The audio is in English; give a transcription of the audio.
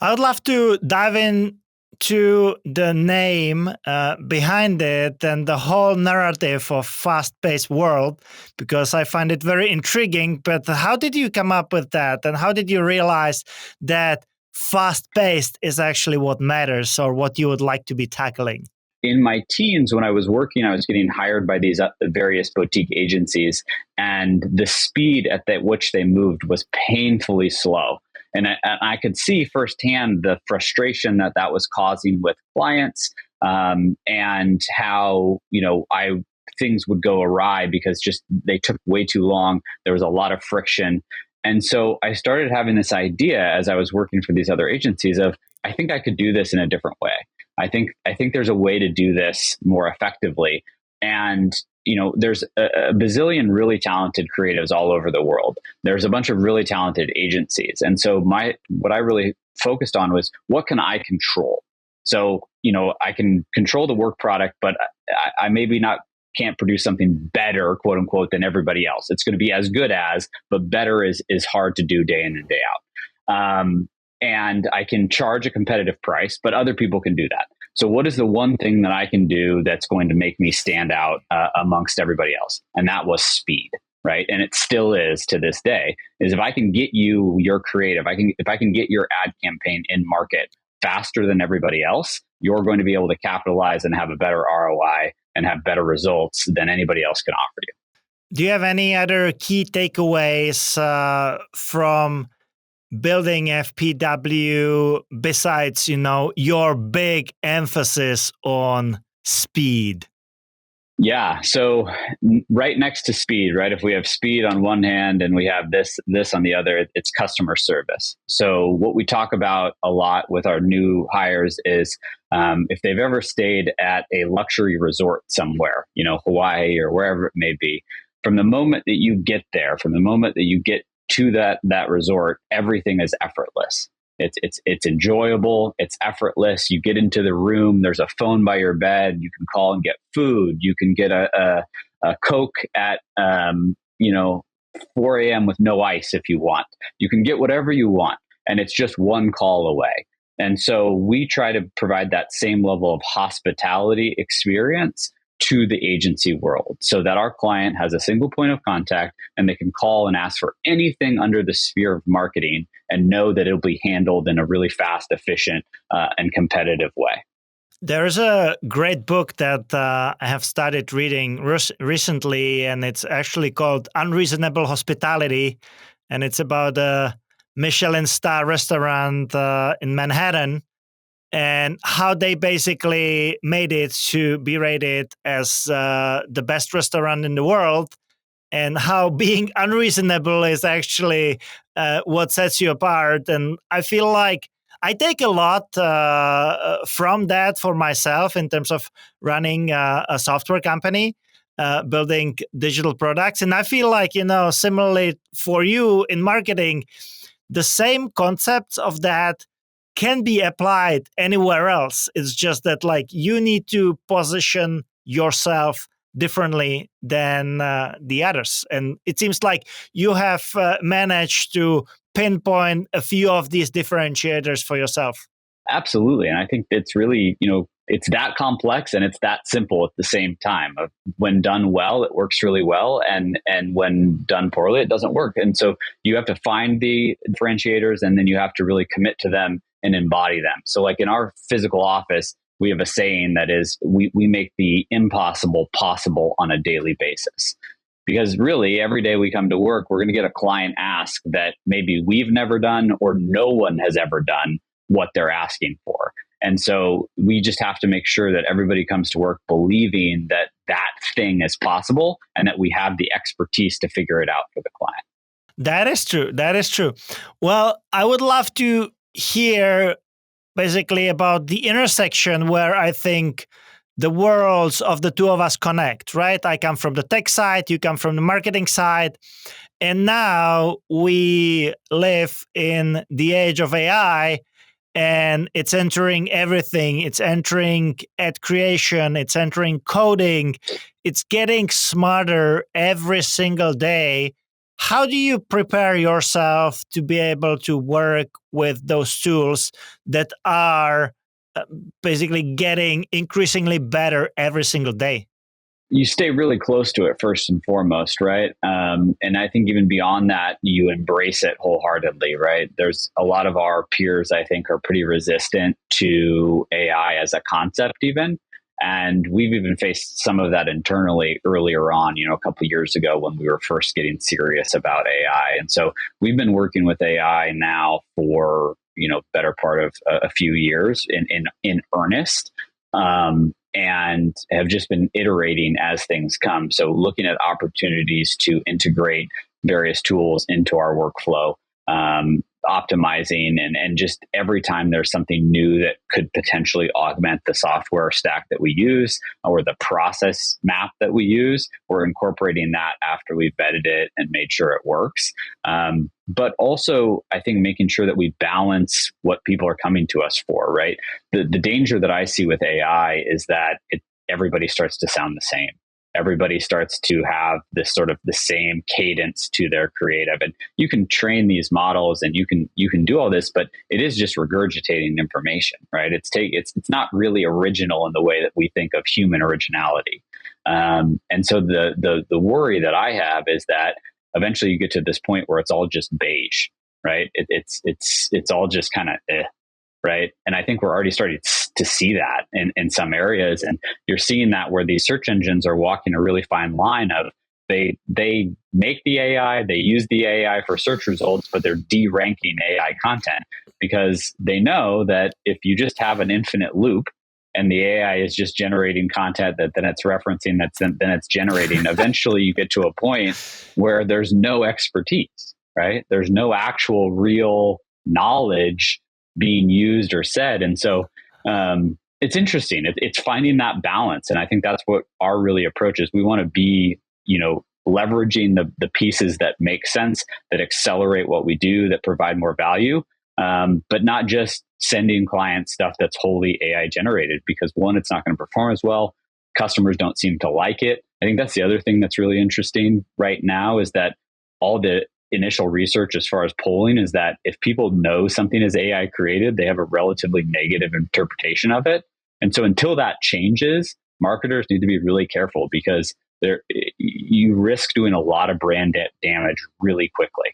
I would love to dive in to the name behind it and the whole narrative of fast-paced world, because I find it very intriguing. But how did you come up with that, and how did you realize that fast-paced is actually what matters, or what you would like to be tackling? In my teens, when I was working, I was getting hired by these various boutique agencies, and the speed at which they moved was painfully slow. And I could see firsthand the frustration that was causing with clients, and how things would go awry because just they took way too long. There was a lot of friction. And so I started having this idea as I was working for these other agencies of, I think I could do this in a different way. I think there's a way to do this more effectively. And there's a bazillion really talented creatives all over the world. There's a bunch of really talented agencies. And so what I really focused on was, what can I control? So, I can control the work product, but I maybe can't produce something better, quote unquote, than everybody else. It's going to be as good as, but better is hard to do day in and day out. And I can charge a competitive price, but other people can do that. So what is the one thing that I can do that's going to make me stand out amongst everybody else? And that was speed, right? And it still is to this day, is if I can get your creative, if I can get your ad campaign in market faster than everybody else, you're going to be able to capitalize and have a better ROI and have better results than anybody else can offer you. Do you have any other key takeaways from building FPW besides, your big emphasis on speed? Yeah. So right next to speed, right? If we have speed on one hand and we have this on the other, it's customer service. So what we talk about a lot with our new hires is if they've ever stayed at a luxury resort somewhere, Hawaii or wherever it may be, from the moment that you get there, from the moment that you get to that resort, everything is effortless. It's enjoyable. It's effortless. You get into the room. There's a phone by your bed. You can call and get food. You can get a Coke at 4 a.m. with no ice if you want. You can get whatever you want, and it's just one call away. And so we try to provide that same level of hospitality experience to the agency world, so that our client has a single point of contact and they can call and ask for anything under the sphere of marketing and know that it'll be handled in a really fast, efficient, and competitive way. There's a great book that I have started reading recently, and it's actually called Unreasonable Hospitality, and it's about a Michelin star restaurant in Manhattan, and how they basically made it to be rated as the best restaurant in the world, and how being unreasonable is actually what sets you apart. And I feel like I take a lot from that for myself in terms of running a software company, building digital products. And I feel like, similarly for you in marketing, the same concepts of that can be applied anywhere else. It's just that you need to position yourself differently than the others. And it seems like you have managed to pinpoint a few of these differentiators for yourself. Absolutely. And I think it's really, it's that complex and it's that simple at the same time. When done well, it works really well. And when done poorly, it doesn't work. And so you have to find the differentiators, and then you have to really commit to them and embody them. So like in our physical office, we have a saying that is, we make the impossible possible on a daily basis. Because really, every day we come to work, we're going to get a client ask that maybe we've never done or no one has ever done what they're asking for. And so we just have to make sure that everybody comes to work believing that that thing is possible and that we have the expertise to figure it out for the client. That is true. That is true. Well, I would love to hear basically about the intersection where I think the worlds of the two of us connect, right? I come from the tech side, you come from the marketing side, and now we live in the age of AI, and it's entering everything. It's entering ad creation, it's entering coding, it's getting smarter every single day. how do you prepare yourself to be able to work with those tools that are basically getting increasingly better every single day? You stay really close to it first and foremost, right? And I think even beyond that, you embrace it wholeheartedly, right? There's a lot of our peers, I think, are pretty resistant to AI as a concept, even. And we've even faced some of that internally earlier on, a couple of years ago when we were first getting serious about AI. And so we've been working with AI now for, better part of a few years in earnest. And have just been iterating as things come. So looking at opportunities to integrate various tools into our workflow, optimizing, and just every time there's something new that could potentially augment the software stack that we use or the process map that we use, we're incorporating that after we've vetted it and made sure it works. But also, I think making sure that we balance what people are coming to us for, right? The danger that I see with AI is that everybody starts to sound the same. Everybody starts to have this sort of the same cadence to their creative, and you can train these models and you can do all this, but it is just regurgitating information, right? It's not really original in the way that we think of human originality. And so the worry that I have is that eventually you get to this point where it's all just beige, right? It's all just kind of right? And I think we're already starting to see that in some areas. And you're seeing that where these search engines are walking a really fine line of they make the AI, they use the AI for search results, but they're de-ranking AI content because they know that if you just have an infinite loop and the AI is just generating content that then it's referencing, then it's generating, eventually you get to a point where there's no expertise, right? There's no actual real knowledge being used or said. And so it's interesting. It's finding that balance. And I think that's what our really approach is. We want to be, leveraging the pieces that make sense, that accelerate what we do, that provide more value, but not just sending clients stuff that's wholly AI generated, because one, it's not going to perform as well. Customers don't seem to like it. I think that's the other thing that's really interesting right now is that all the initial research as far as polling is that if people know something is AI created, they have a relatively negative interpretation of it. And so until that changes, marketers need to be really careful because you risk doing a lot of brand damage really quickly.